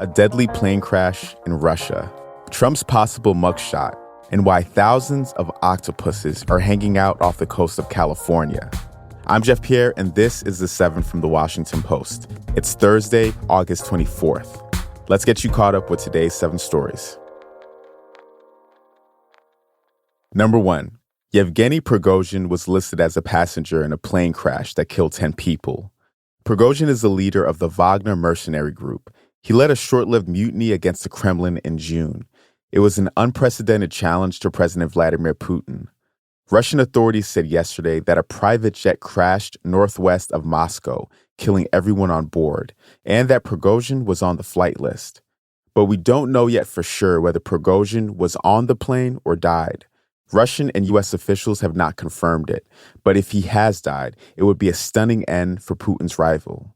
a deadly plane crash in Russia, Trump's possible mugshot, and why thousands of octopuses are hanging out off the coast of California. I'm Jeff Pierre, and this is The 7 from The Washington Post. It's Thursday, August 24th. Let's get you caught up with today's 7 stories. Number 1. Yevgeniy Prigozhin was listed as a passenger in a plane crash that killed 10 people. Prigozhin is the leader of the Wagner mercenary group. He led a short-lived mutiny against the Kremlin in June. It was an unprecedented challenge to President Vladimir Putin. Russian authorities said yesterday that a private jet crashed northwest of Moscow, killing everyone on board, and that Prigozhin was on the flight list. But we don't know yet for sure whether Prigozhin was on the plane or died. Russian and U.S. officials have not confirmed it, but if he has died, it would be a stunning end for Putin's rival.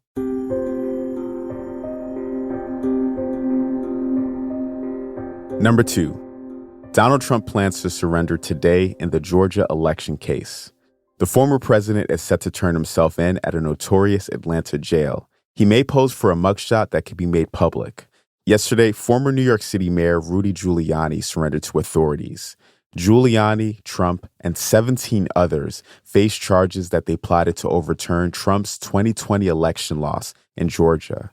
Number 2. Donald Trump plans to surrender today in the Georgia election case. The former president is set to turn himself in at a notorious Atlanta jail. He may pose for a mugshot that could be made public. Yesterday, former New York City Mayor Rudy Giuliani surrendered to authorities. Giuliani, Trump, and 17 others face charges that they plotted to overturn Trump's 2020 election loss in Georgia.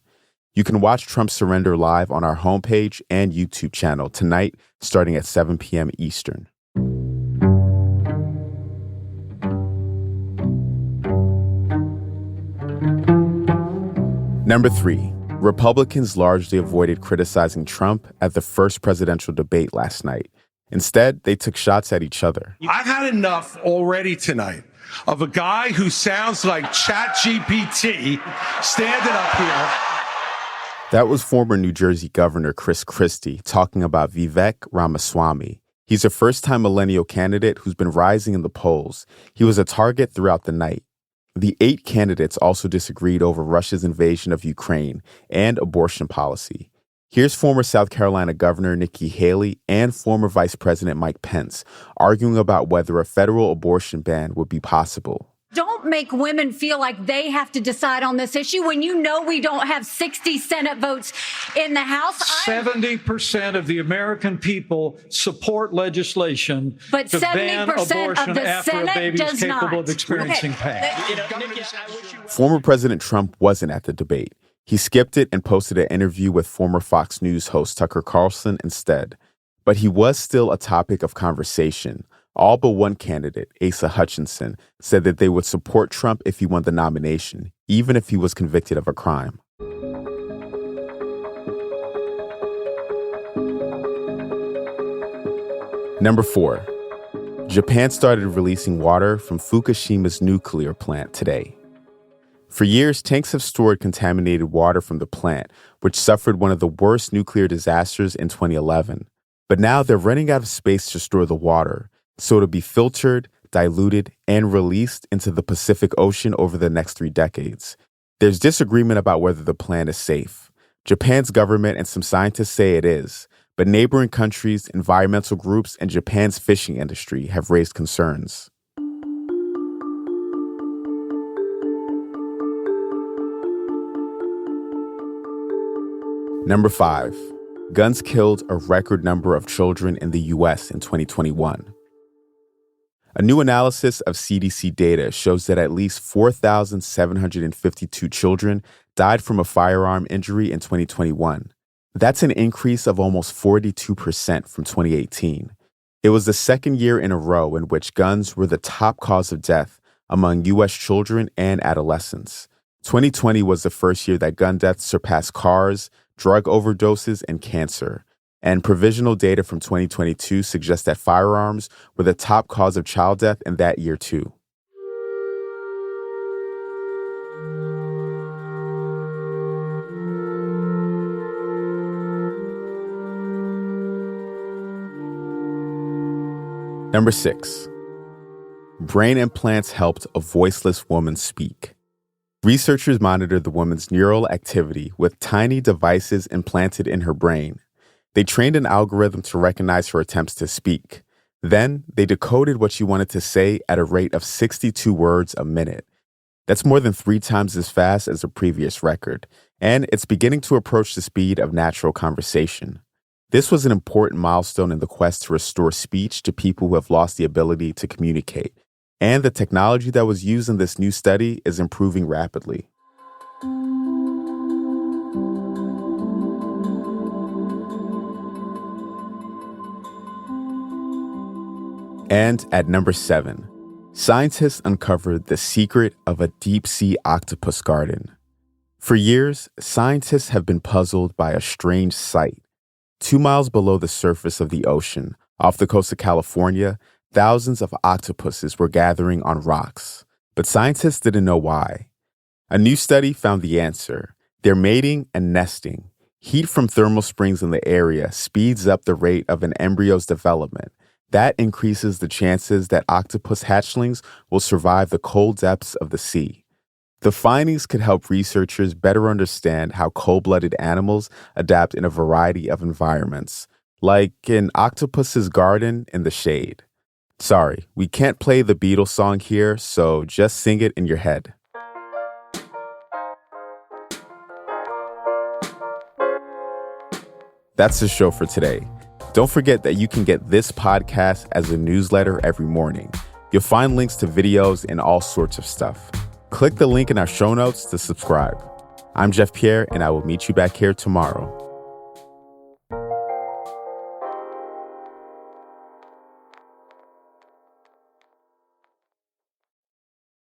You can watch Trump surrender live on our homepage and YouTube channel tonight, starting at 7 p.m. Eastern. Number 3. Republicans largely avoided criticizing Trump at the first presidential debate last night. Instead, they took shots at each other. I've had enough already tonight of a guy who sounds like ChatGPT standing up here. That was former New Jersey Governor Chris Christie talking about Vivek Ramaswamy. He's a first-time millennial candidate who's been rising in the polls. He was a target throughout the night. The 8 candidates also disagreed over Russia's invasion of Ukraine and abortion policy. Here's former South Carolina Governor Nikki Haley and former Vice President Mike Pence arguing about whether a federal abortion ban would be possible. Don't make women feel like they have to decide on this issue when you know we don't have 60 Senate votes in the House. 70% of the American people support legislation but to ban 70% abortion of the after Senate a baby is does capable not. of experiencing pain. Former President Trump wasn't at the debate. He skipped it and posted an interview with former Fox News host Tucker Carlson instead. But he was still a topic of conversation. All but one candidate, Asa Hutchinson, said that they would support Trump if he won the nomination, even if he was convicted of a crime. Number 4. Japan started releasing water from Fukushima's nuclear plant today. For years, tanks have stored contaminated water from the plant, which suffered one of the worst nuclear disasters in 2011. But now they're running out of space to store the water, so it'll be filtered, diluted, and released into the Pacific Ocean over the next 3 decades. There's disagreement about whether the plant is safe. Japan's government and some scientists say it is, but neighboring countries, environmental groups, and Japan's fishing industry have raised concerns. Number 5. Guns killed a record number of children in the U.S. in 2021. A new analysis of CDC data shows that at least 4,752 children died from a firearm injury in 2021. That's an increase of almost 42% from 2018. It was the second year in a row in which guns were the top cause of death among U.S. children and adolescents. 2020 was the first year that gun deaths surpassed cars, drug overdoses, and cancer. And provisional data from 2022 suggests that firearms were the top cause of child death in that year, too. Number 6. Brain implants helped a voiceless woman speak. Researchers monitored the woman's neural activity with tiny devices implanted in her brain. They trained an algorithm to recognize her attempts to speak. Then they decoded what she wanted to say at a rate of 62 words a minute. That's more than 3 times as fast as the previous record, and it's beginning to approach the speed of natural conversation. This was an important milestone in the quest to restore speech to people who have lost the ability to communicate, and the technology that was used in this new study is improving rapidly. And at number 7, scientists uncovered the secret of a deep-sea octopus garden. For years, scientists have been puzzled by a strange sight. 2 miles below the surface of the ocean, off the coast of California, thousands of octopuses were gathering on rocks, but scientists didn't know why. A new study found the answer. They're mating and nesting. Heat from thermal springs in the area speeds up the rate of an embryo's development. That increases the chances that octopus hatchlings will survive the cold depths of the sea. The findings could help researchers better understand how cold-blooded animals adapt in a variety of environments, like an octopus's garden in the shade. Sorry, we can't play the Beatles song here, so just sing it in your head. That's the show for today. Don't forget that you can get this podcast as a newsletter every morning. You'll find links to videos and all sorts of stuff. Click the link in our show notes to subscribe. I'm Jeff Pierre, and I will meet you back here tomorrow.